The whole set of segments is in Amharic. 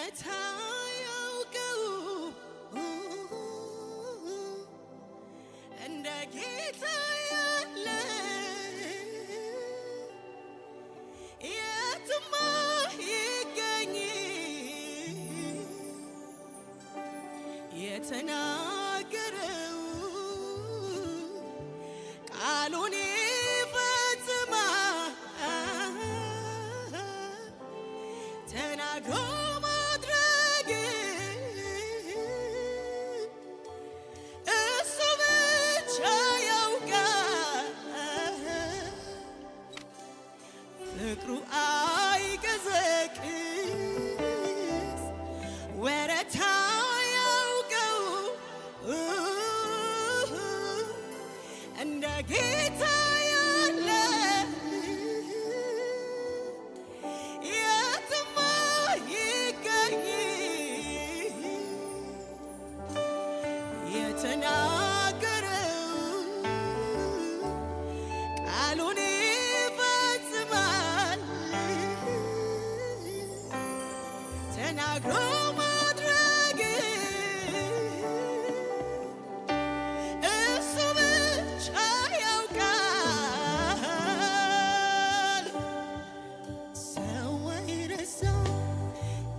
ወረታ ያውቀው እንደ ጌታ ያለ የትማ ይገኝ የተናገረው ቃሉን ይፈጽማል ተናግሮ ማድረግ እሱ ብቻ ያውቃል ፍቅሩ አይቀዘቅዝ ወረታ ያውቀው እንደ ጌታ ያለ የትማ ይገኝ የተናገረው ቃሉን ይፈጽማል ተናግሮ ማድረግ እሱ ብቻ ያውቃል። ሰው አይረሳው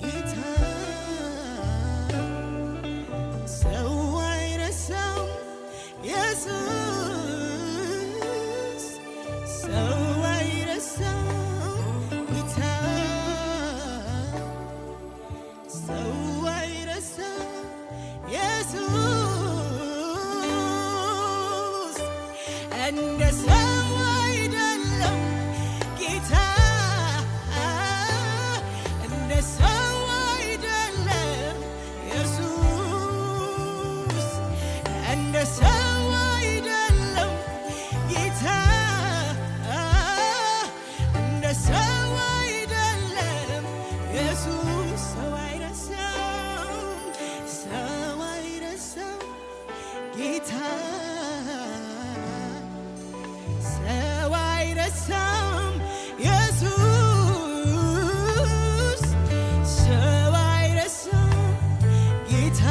ጌታ ሰው አይረሳው ኢየሱስ ሰው አይረሳው ጌታ ሰው አይረሳው ኢየሱስ እንደ ሰው አይደለም ጌታ እንደ ሰው አይደለም ኢየሱስ እንደ ሰው አይደለም ጌታ እንደ ሰው አይደለም ኢየሱስ ሰው አይረሳው ጌታ ሰው አይረሳም ኢየሱስ ሰው አይረሳም ጌታ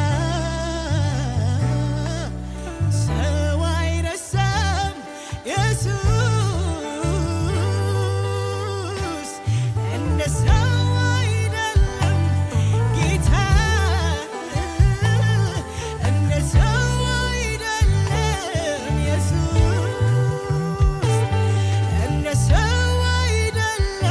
ሰው አይረሳም ኢየሱስ እንደ ሰው አይደለም ጌታ እንደ ሰው አይደለም ኢየሱስ እንደ ሰው አይደለም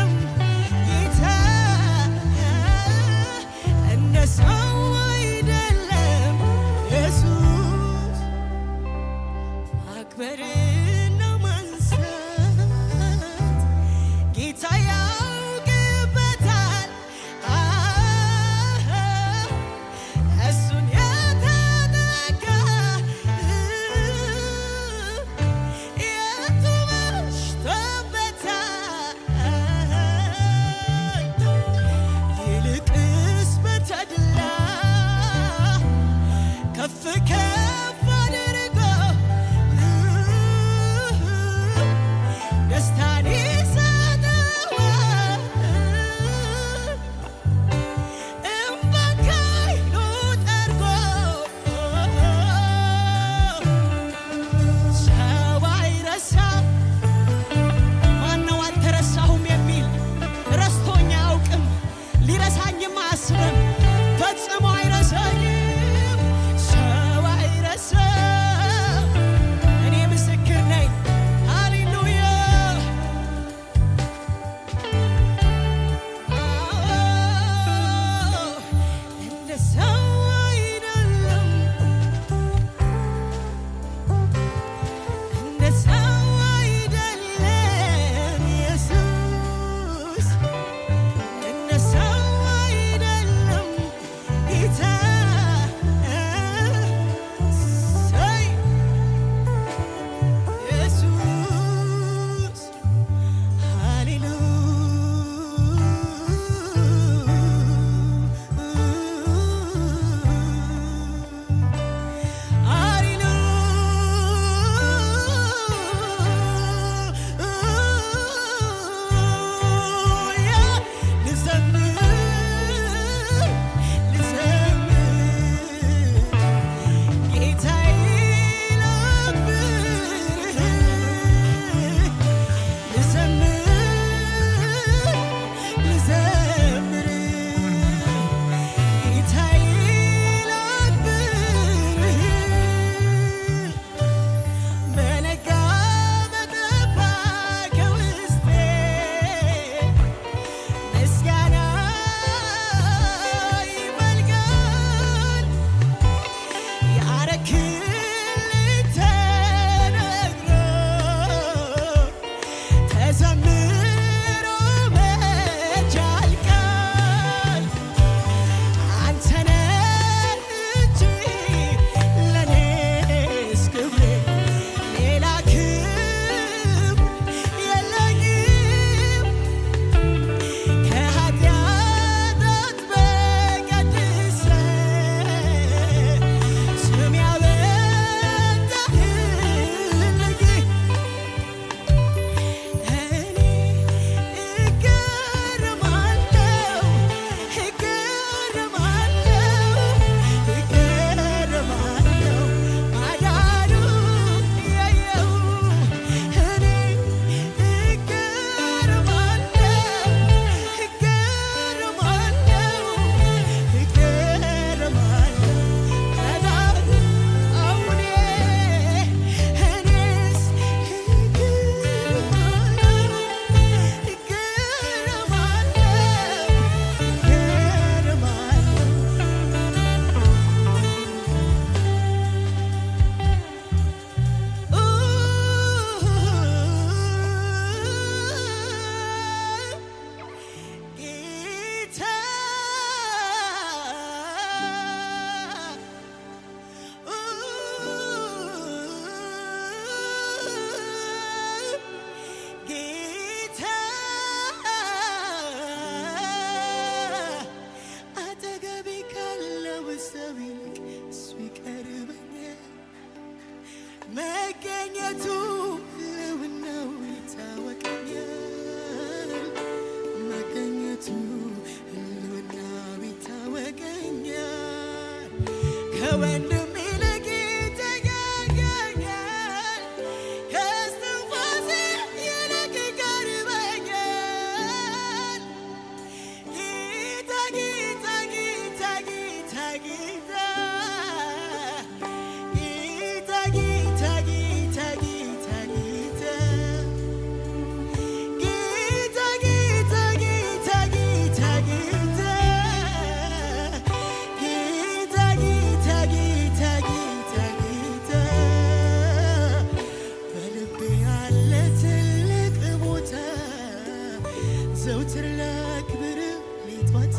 ከወንድም ይልቅ ይተጋገኛል፣ ከእስትንፋሴ ይልቅ ይቀርበኛል። ጌታ ጌታ ጌታ ጌታ ጌታ ጌታ ጌታ ጌታ ጌታ ዘውትር ላክብር ሌት ማታ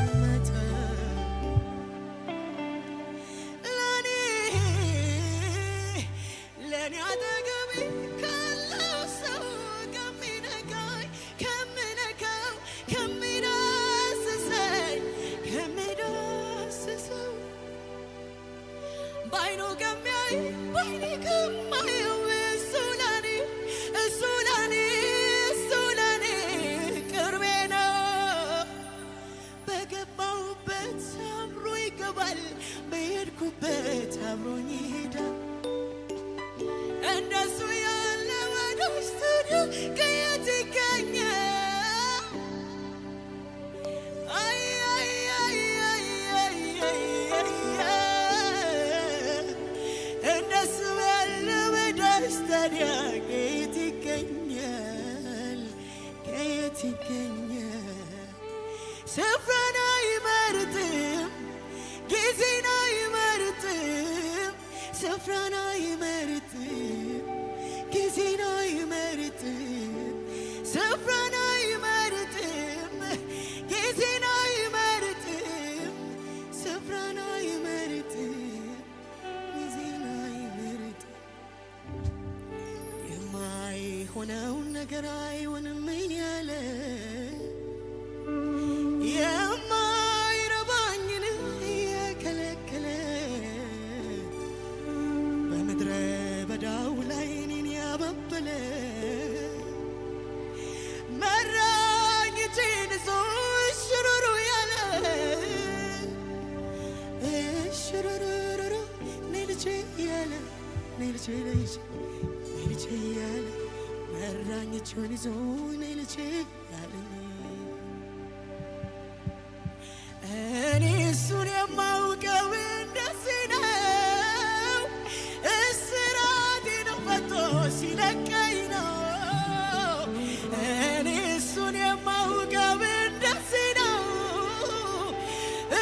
ለኔ አጠገቤ ካለው ሰው ከሚነካኝ ከምነካው ከሚዳስሰኝ ባይኑ ከሚያይ ባይኔ ከማየው እሱ ለኔ ቅርቤ ነው። በገባሁበት አብሮ ይገባል፣ በሄድኩበት አብሮኝ ይሄዳል። እንደሱ ያለ ወዳጅ ታዲያ ከየት ይገኛል? እንደሱ ያለ ወዳጅ ታዲያ ከየት ይገኛል? ከየት ይገኛል? ስፍራን አይመርጥም፣ ጊዜን አይመርጥም፣ ስፍራን አይመርጥም፣ ጊዜን አይመርጥም፣ ስፍራን አይመርጥም፣ ጊዜን አይመርጥም፣ ስፍራን አይመርጥም፣ ጊዜን አይመርጥም። የማይሆነውን ነገር አይሆንም እያለ የማይረባኝን እየከለከለ በምድረ በዳው ላይ እኔን ያበበለ መራኝ እጄን ይዞ እሽሩሩ ያለ እሽሩሩሩ ነይ ልጄ ያለ ነይ ልጄ ያለ መራኝ እጄን ይዞ ነይ ልጄ ያለኝ እኔ እሱን የማውቀው እንደዚህ ነው። እስራቴን ፈቶ ሲለቀኝ ነው። እኔ እሱን የማውቀው እንደዚህ ነው።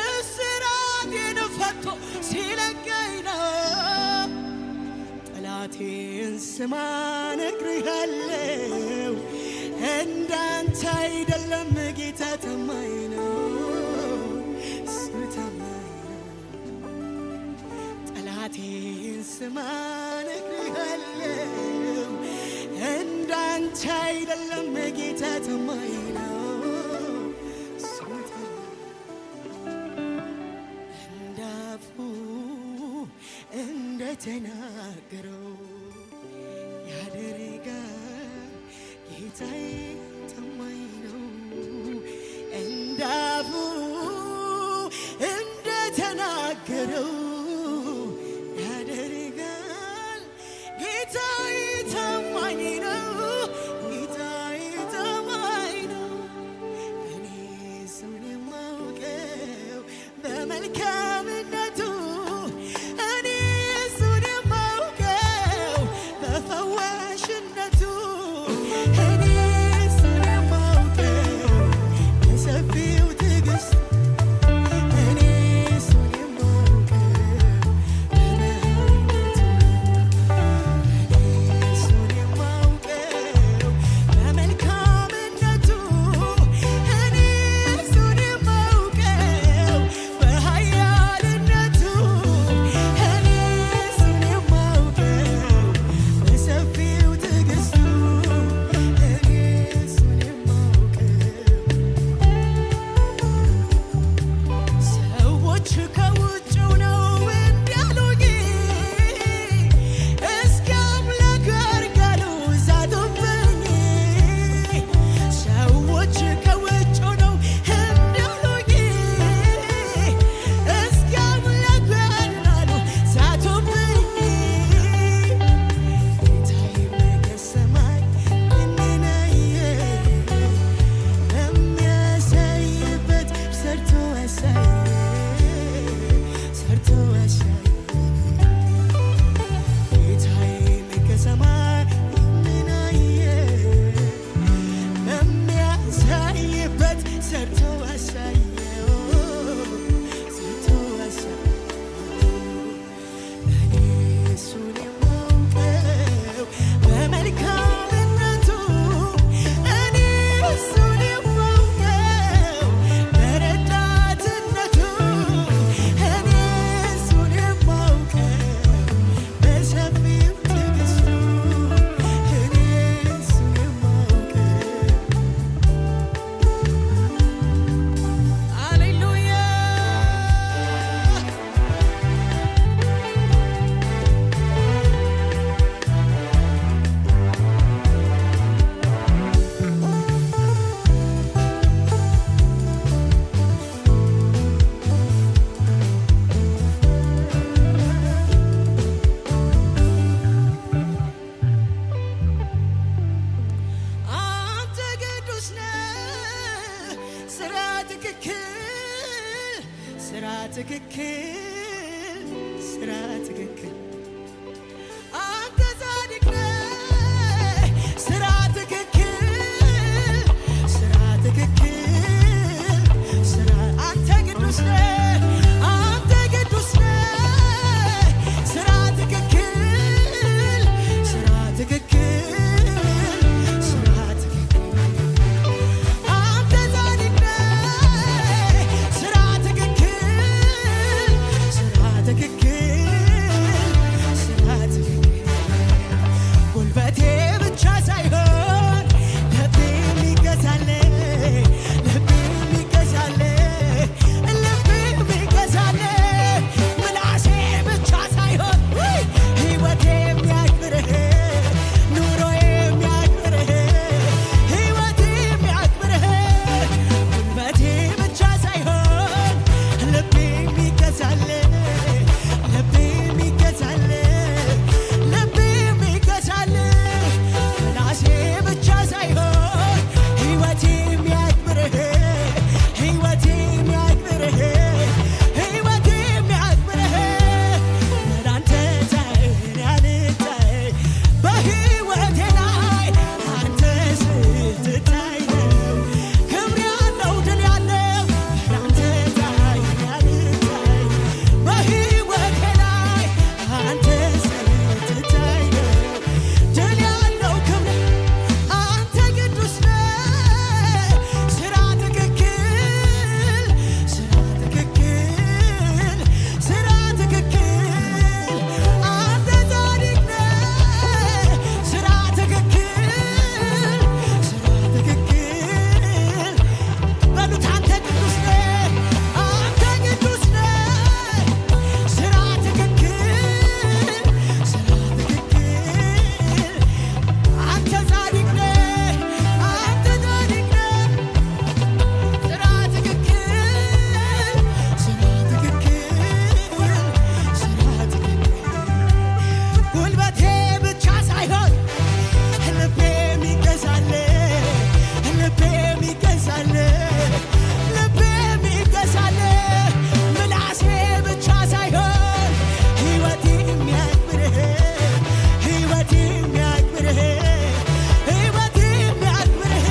እስራቴን ፈቶ ሲለቀኝ ነው። ጠላቴን ስማ እነግርሃለሁ፣ እንዳንተ አይደለም ጌታ ታማኝ ነው። ጠላቴን ስማ እነግርሃለሁ፣ እንዳንተ አይደለም ጌታ ታማኝ ነው። እንዳፉ እንደተናገረው ያደርጋል፣ ጌታዬ ታማኝ ነው። እንዳፉ እንደተናገረው ያደርጋል፣ ጌታዬ ታማኝ ነው። ጌታዬ ታማኝ ነው። እኔ እሱን የማውቀው በመልካምነቱ፣ እኔ እሱን የማውቀው በፈዋሽነቱ፣ እኔ እሱን የማውቀው በሰፊ ትክክል ስራ ትክክል ስራ ትክክል አንተ ጻድቅ ነህ ስራ ትክክል ስራ ትክክል ስራ አንተ ቅዱስ ነህ አንተ ቅዱስ ነህ ስራ ትክክል ስራ ትክክል ስራ ትክክል አንተ ጻድቅ ነህ ስራ ትክክል ስራ ትክክል ስራ ትክክል ጉልበቴ ብቻ ሳይሆን ልቤ የሚገዛልህ ልቤ የሚገዛልህ ልቤ የሚገዛልህ ምላሴ ብቻ ሳይሆን ሕይወቴ የሚያክብርህ ኑሮዬ የሚያክብርህ ሕይወቴ የሚያክብርህ ጉልበቴ ብቻ ሳይሆን ልቤ የሚገዛልህ ልቤ የሚገዛልህ ልቤ የሚገዛልህ ምላሴ ብቻ ሳይሆን ሕይወቴ የሚያክብርህ ሕይወቴ የሚያክብርህ ሕይወቴ የሚያክብርህ ወዳንተ ዛሬ አልታይ በሕይወቴ ላይ አንተ ስትታይ ነው ክብር ያለው ድል ያለው ወዳንተ ዛሬ አልታይ በሕይወቴ ላይ አንተ ስትታይ ነው ድል ያለው ክብር አንተ ቅዱስ ነህ ስራ ትክክል ስራ ትክክል ስራ ትክክል አንተ ጻድቅ ነህ ስራ ትክክል ስራ ትክክል በሉት አንተ ቅዱስ ነህ አንተ ቅዱስ ነህ ስራ ትክክል ስራ ትክክል አንተ ጻድቅ ነህ አንተ ጻድቅ ነህ ስራ ትክክል ስራ ትክክል ስራ ትክክል ጉልበቴ ብቻ ሳይሆን ልቤ የሚገዛልህ ልቤ የሚገዛልህ ልቤ የሚገዛልህ ምላሴ ብቻ ሳይሆን ሕይወቴ የሚያክብርህ ሕይወቴ የሚያክብርህ ሕይወቴ የሚያክብርህ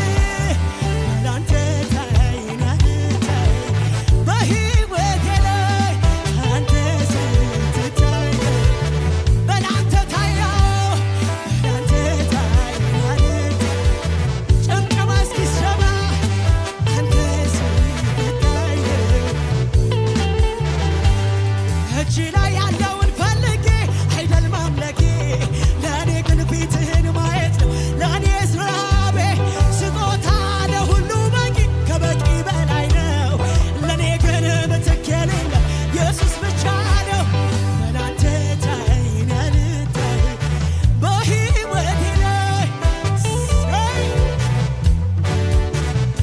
ወዳንተ ታይናታይ በሕይወቴ ላይ አንተ ስትታይ በላንተ ታየው በላንተ ታይናታይ ጭብጨባ እስኪሰማ አንተ ስትታይ እጅ ላይ ያለውን ፈልጌ አይደል ማምለኬ ለእኔ ግን ፊትህን ማየት ነው ለእኔ ስራቤ ስጦታ ለሁሉ በቂ ከበቂ በላይ ነው ለእኔ ግን ምትክ የሌለው ኢየሱስ ብቻ ነው በላንተ ታይን አልታይ በሕይወቴ ላይ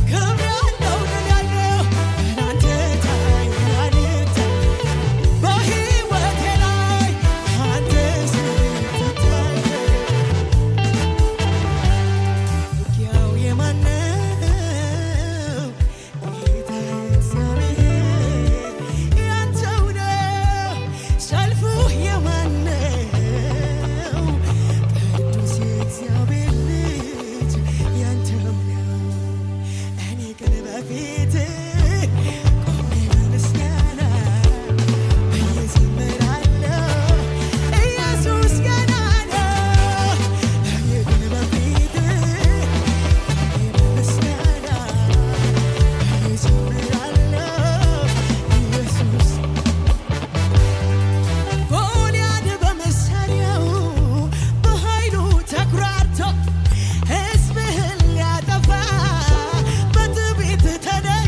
ክብር ያለው ድል ያለው በላንተ ታይን አልታይ በሕይወቴ ላይ አንተ ስትታይ ውጊያው የማን ነው? ጌታ እግዚአብሔር ያንተው ነው። ሰልፉ የማን ነው? ቅዱስ የእግዚአብሔር ልጅ ያንተው ነው። እኔ ግን በፊትህ ቆሜ በምስጋና እዘምራለሁ ኢየሱስ ገና ነው። እኔ ግን በፊትህ ቆሜ በምስጋና እዘምራለሁ ኢየሱስ ጎልያድ በመሳሪያው በኃይሉ ተኩራርቶ ሕዝብህን ሊያጠፋ በትዕቢት ተነስቶ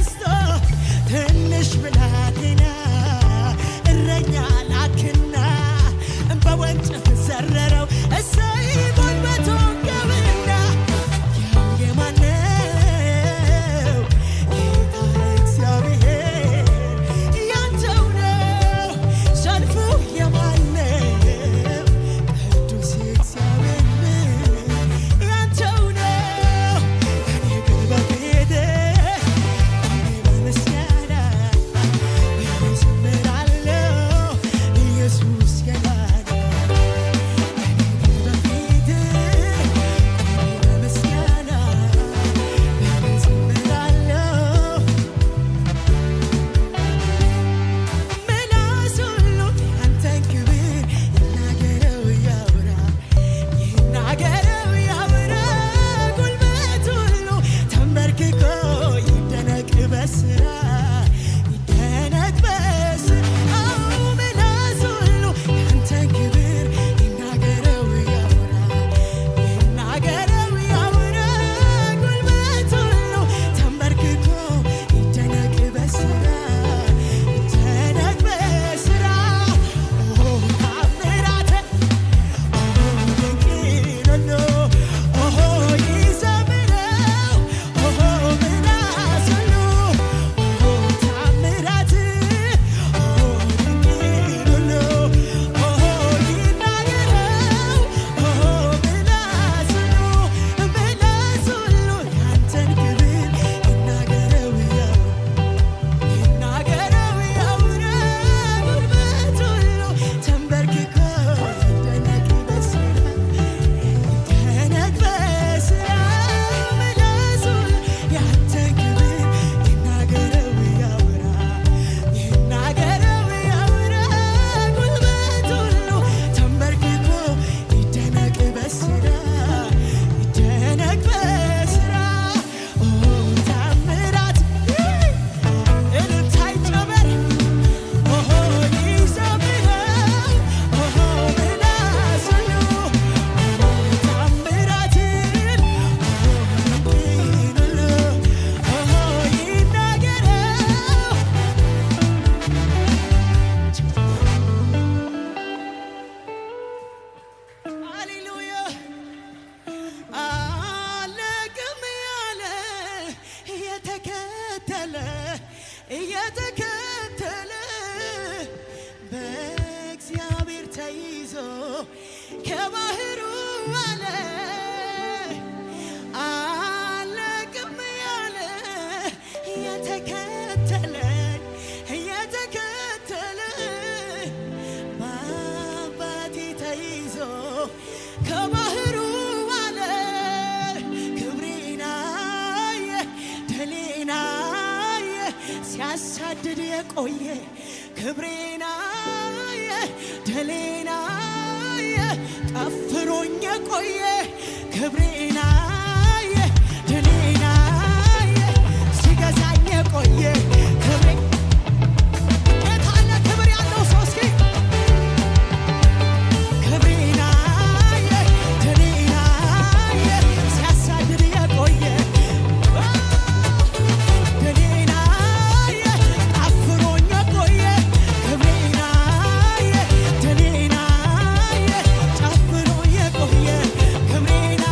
ሲያሳድድ የቆየ ክብሬና ደሌና ጠፍሮኝ የቆየ ክብሬና ደሌና ሲገዛኝ የቆየ ክብሬ የታለ ክብር ያለው ሰው እስኪ ክብሬና ደሌና ሲያሳድድ የቆየ ደሌና ጠፍሮኝ የቆየ ክብሬና ደሌና ጠፍሮኝ የቆየ ክብሬና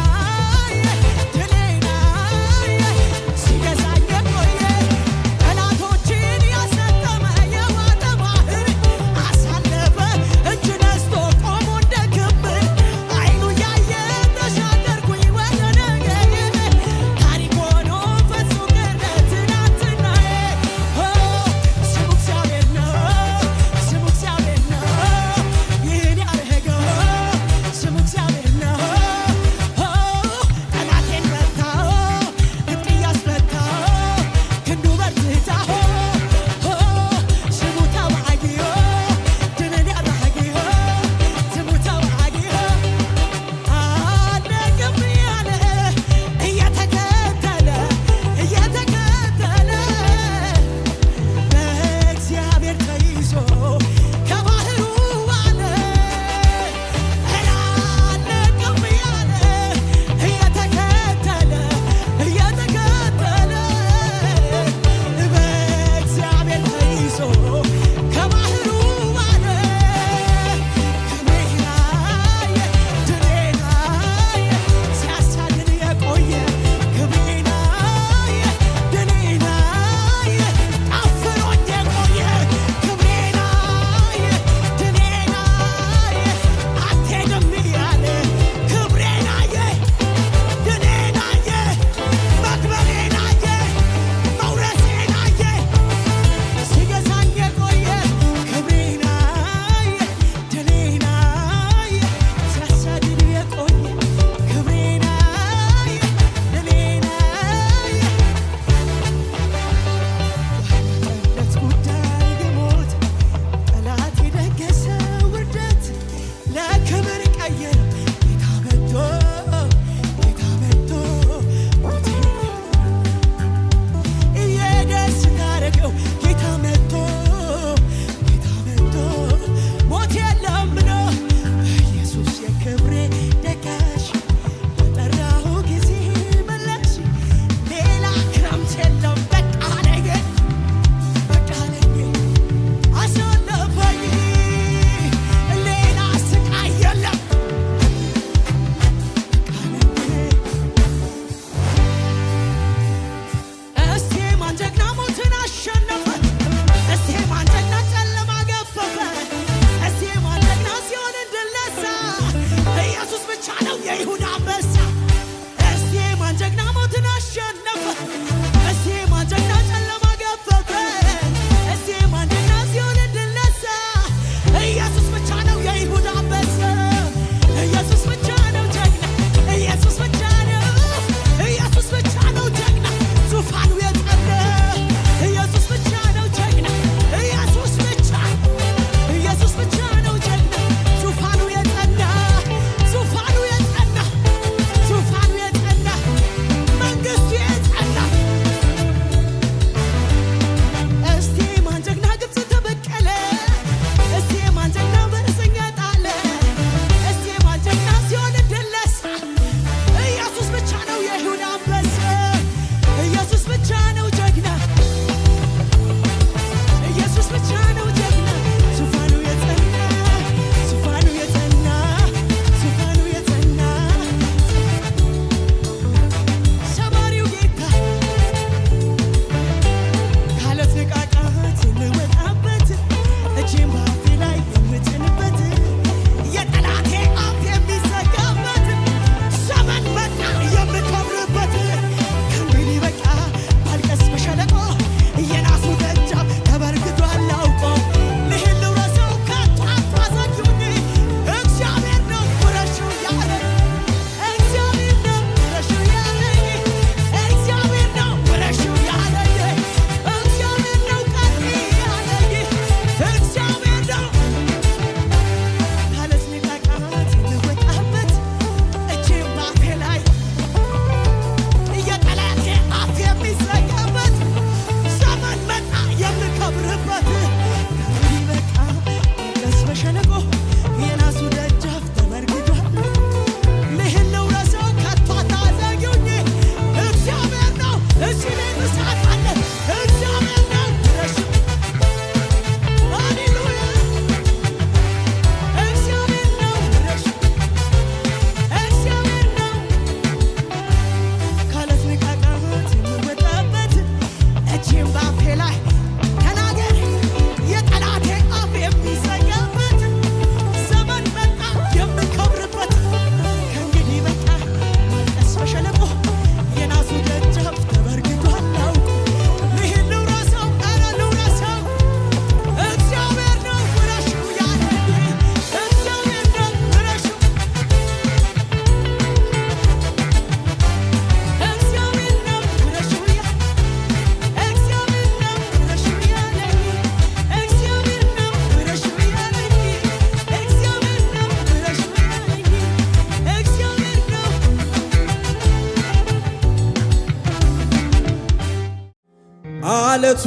አለቱ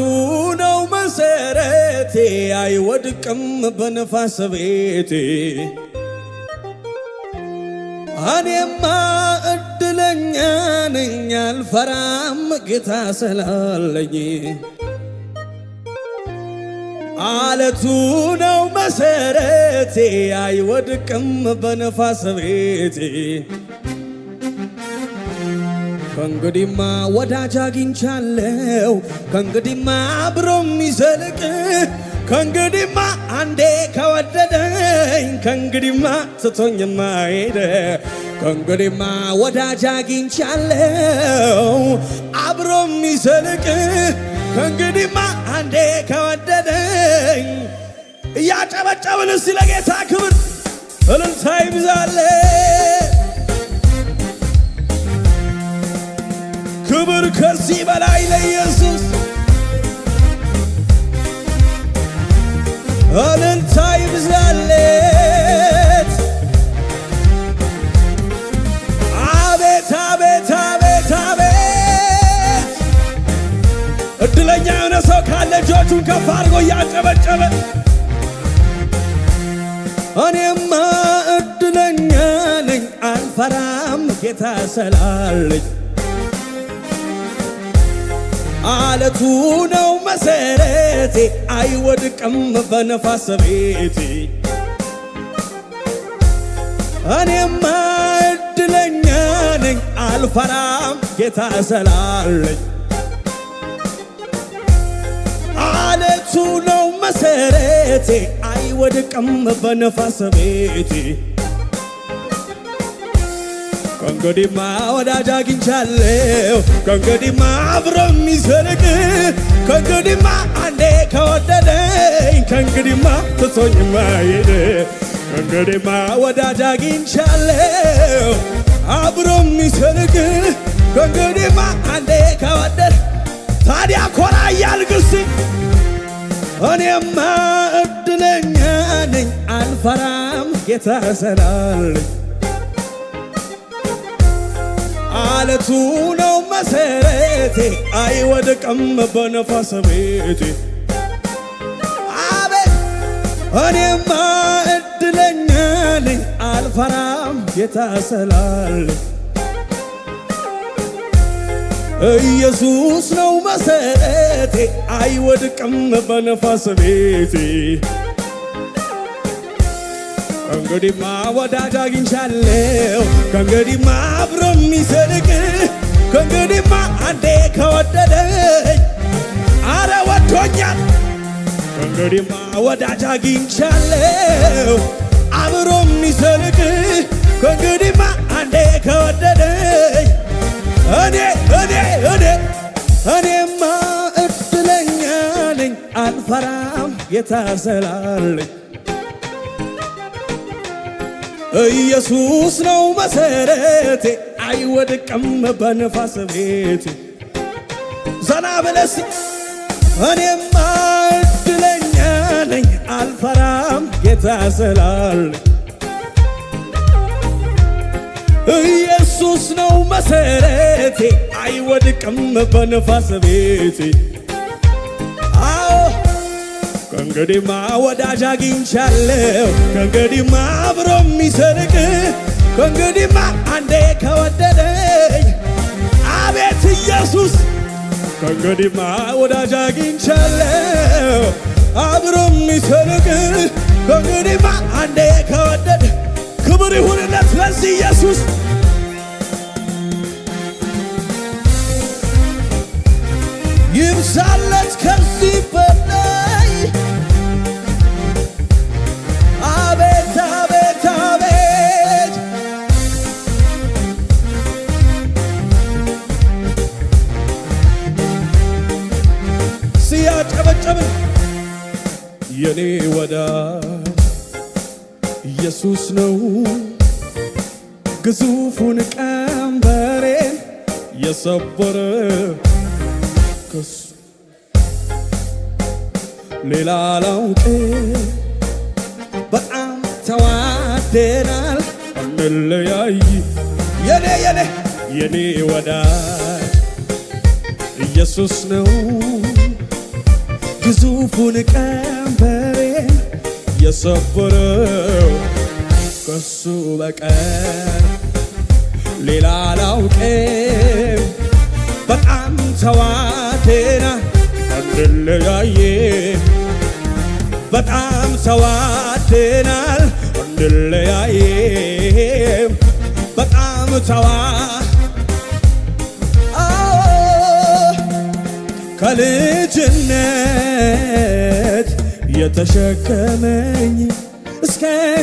ነው መሰረቴ አይወድቅም በነፋስ ቤቴ እኔማ እድለኛ ነኝ አልፈራም ጌታ ስላለኝ አለቱ ነው መሰረቴ አይወድቅም በነፋስ ቤቴ ከእንግዲህማ ወዳጅ አግኝቻለሁ ከእንግዲህማ አብሮ የሚዘልቅ ከእንግዲህማ አንዴ ከወደደኝ ከእንግዲህማ ትቶኝ የማይሄድ ከእንግዲህማ ወዳጅ አግኝቻለሁ አብሮ የሚዘልቅ ከእንግዲህማ አንዴ ከወደደኝ እያጨበጨብን እስቲ ለጌታ ክብር እልልታ ይብዛልን። ክብር ከዚህ በላይ ለኢየሱስ እልልታ ይብዛለት። አቤት አቤት አቤት አቤት እድለኛ የሆነ ሰው ካለ እጆቹን ከፍ አድርጎ እያጨበጨበ እኔማ እድለኛ ነኝ አልፈራም ጌታ ስላለኝ አለቱ ነው መሰረቴ አይወድቅም በነፋስ ቤቴ እኔማ እድለኛ ነኝ አልፈራም ጌታ ስላለኝ አለቱ ነው መሰረቴ አይወድቅም በነፋስ ቤቴ ከእንግዲህማ ወዳጅ አግኝቻለሁ ከእንግዲህማ አብሮ የሚዘልቅ ከእንግዲህማ አንዴ ከወደደኝ ከእንግዲህማ ትቶኝ የማይሄድ ከእንግዲህማ ወዳጅ አግኝቻለሁ አብሮ የሚዘልቅ ከእንግዲህማ አንዴ ከወደደ ታዲያ ኮራ እያልክ እስቲ እኔማ እድለኛ ነኝ አልፈራም ጌታ ስላለኝ አለቱ ነው መሰረቴ አይወድቅም በነፋስ ቤቴ አቤት እኔማ እድለኛ ነኝ አልፈራም ጌታ ስላለኝ ኢየሱስ ነው መሰረቴ አይወድቅም በነፋስ ቤቴ ከእንግዲህማ ወዳጅ አግኝቻለሁ ከእንግዲህማ አብሮ የሚዘልቅ ከእንግዲህማ አንዴ ከወደደኝ አረ ወዶኛል ከእንግዲህማ ወዳጅ አግኝቻለሁ አብሮ የሚዘልቅ ከእንግዲህማ አንዴ ከወደደኝ እኔማ እድለኛ ነኝ አልፈራም ጌታ ስላለኝ ኢየሱስ ነው መሰረቴ አይወድቅም በነፋስ ቤቴ ዘና ብለሲ እኔማ እድለኛ ነኝ አልፈራም ጌታ ስላለኝ ኢየሱስ ነው መሰረቴ አይወድቅም በነፋስ ቤቴ ከእንግዲህማ ወዳጅ አግኝቻለሁ ከእንግዲህማ አብሮ የሚዘልቅ ከእንግዲህማ አንዴ ከወደደኝ አቤት ኢየሱስ ከእንግዲህማ ወዳጅ አግኝቻለሁ አብሮ የሚዘልቅ ከእንግዲህማ አንዴ ከወደደ ክብር ይሁንለት ለዚህ ኢየሱስ ይብዛለት ከዚህ በላይ አቤት አቤት አቤት ሲያጨበጨብን የኔ ወዳጅ ኢየሱስ ነው ግዙፉን ቀንበሬን የሰበረ ከሱ ሌላ አላውቅም በጣም ተዋደናል አንለያይ የኔ ወዳጅ ኢየሱስ ነው ግዙፉን ቀንበሬን የሰበረው ከሱ በቀር ሌላ አላውቅም። በጣም ተዋደናል አንለያይም፣ በጣም ተዋደናል አንለያይም፣ በጣም ከልጅነት የተሸከመኝ እስከ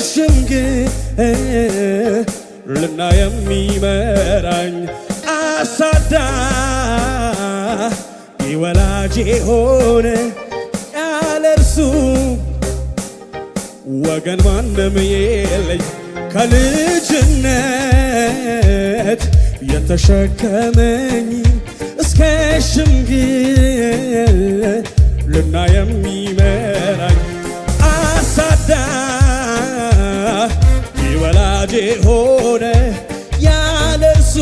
ሽምግልና የሚመራኝ አሳዳጊ ወላጅ ሆነ ያለ እርሱ ወገን ማንም የለኝ። ከልጅነት የተሸከመኝ እስከ ሽምግልና የሚመራኝ አሳዳጊ ወላጅ ሆነ ያለ እርሱ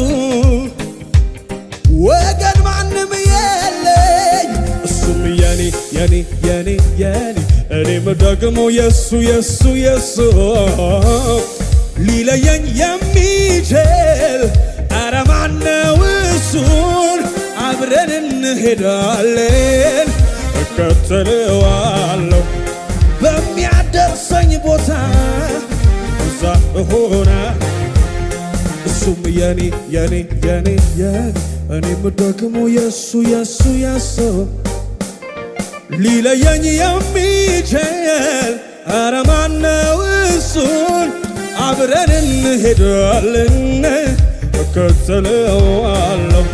ወገን ማንም የለኝ። እሱም የኔ የኔ የኔ የኔ እኔም ደግሞ የሱ የሱ የሱ ሊለየኝ የሚችል ኧረ ማነው እሱን? አብረን እንሄዳለን እከተለዋለሁ በሚያደርሰኝ ቦታ እዛ እሆና እሱም የኔ የኔ የኔ የኔ እኔም ደግሞ የሱ የሱ የሱ ሊለየኝ የሚችል ኧረ ማነው እሱን? አብረን እንሄዳለን እከተለዋለሁ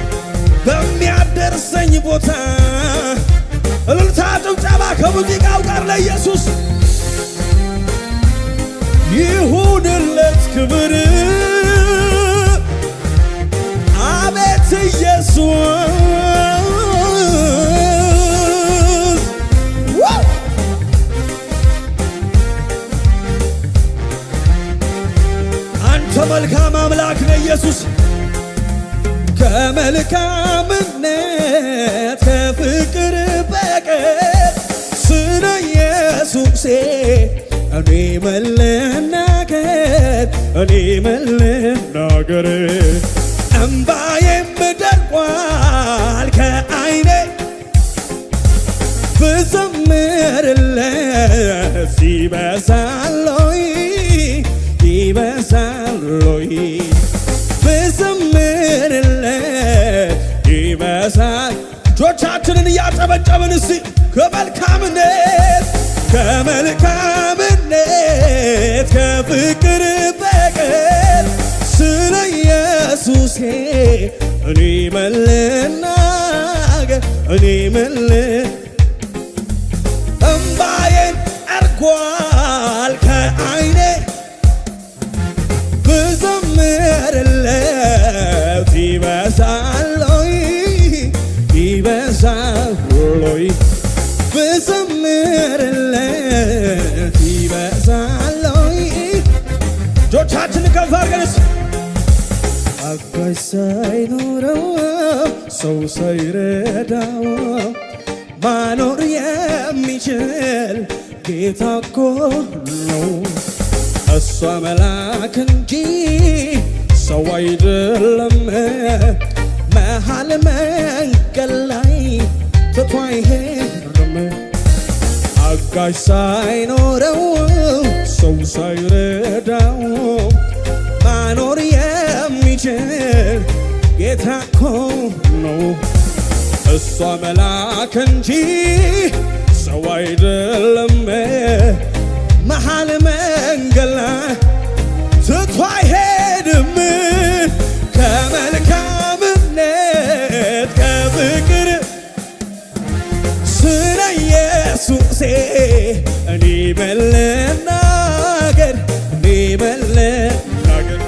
በሚያደርሰኝ ቦታ። እልልታ ጭብጨባ ከሙዚቃው ጋር ለኢየሱስ ይሁንለት ክብር። አቤት ኢየሱስ አንተ መልካም አምላክ ነህ ኢየሱስ። ከመልካምነት ከፍቅር በቀር ስለ ኢየሱሴ እኔ መለናገር እኔ መለናገር እምባዬም ደርቋል ከዓይኔ ብዘምርለት ይበዛሎይ ይበዛሎይ ብዘምርለት ይበዛል። እጆቻችንን እያጨበጨብን እስቲ ከመልካምነት ከመልካምነት ከፍቅር በቀር ስለ ኢየሱሴ እኔ መለናገር እኔ እምባዬን ጠርጓል ከዓይኔ ብዘምርለት ይበዛሎይ ይበዛሎይ ብዘምርለት ይበዛሎይ። እጆቻችንን ከፍ አድርገን አጋዥ ሳይኖረው ሰው ሳይረዳው ማኖር የሚችል ጌታ እኮ ነው። እሷ መልአክ እንጂ ሰው አይደለም። መሃል መንገድ ላይ ትቶ አይሄድም። አጋዥ ሳይኖረው ሰው ሳይረዳው ማኖር የሚችል ጌታ እኮ ነው። እሷ መልአክ እንጂ ሰው አይደለም። መሃል መንገድ ላይ ትቶ አይሄድም። ከመልካምነት ከፍቅር ስለ ኢየሱሴ እኔ መለናገር እኔ መለናገር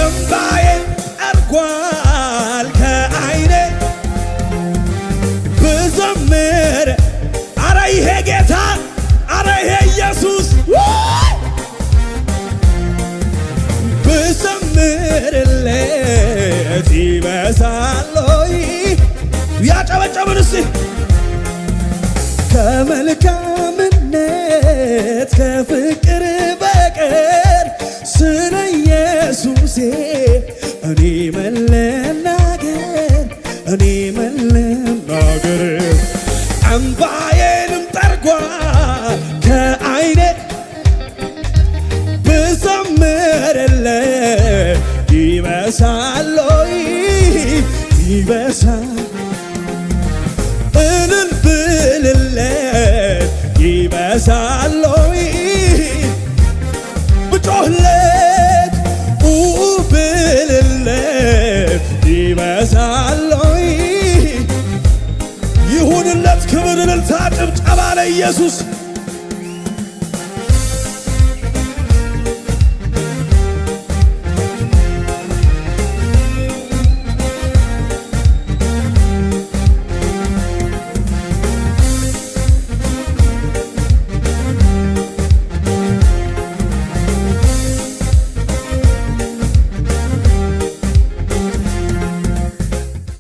እምባዬን ጠርጓል ከዓይኔ ብዘምር አረ ይሄ ጌታ አረ ይሄ ኢየሱስ ብዘምርለት ይበዛሎይ። ያጨበጨብን እስቲ ከመልካምነት ከፍቅር በቀር ስለ ኢየሱሴ እኔ ምን ልናገር እኔ ምን ልናገር እምባዬንም ጠርጓል ከዓይኔ ብዘምርለት ይበሳል ወይ ይበሳል እልል ብልለት ይበሳል ወይ ብጮህለት ብልለት ይበሳል ወይ ይሁንለት ክብር እልልታ ጭብጨባ ለኢየሱስ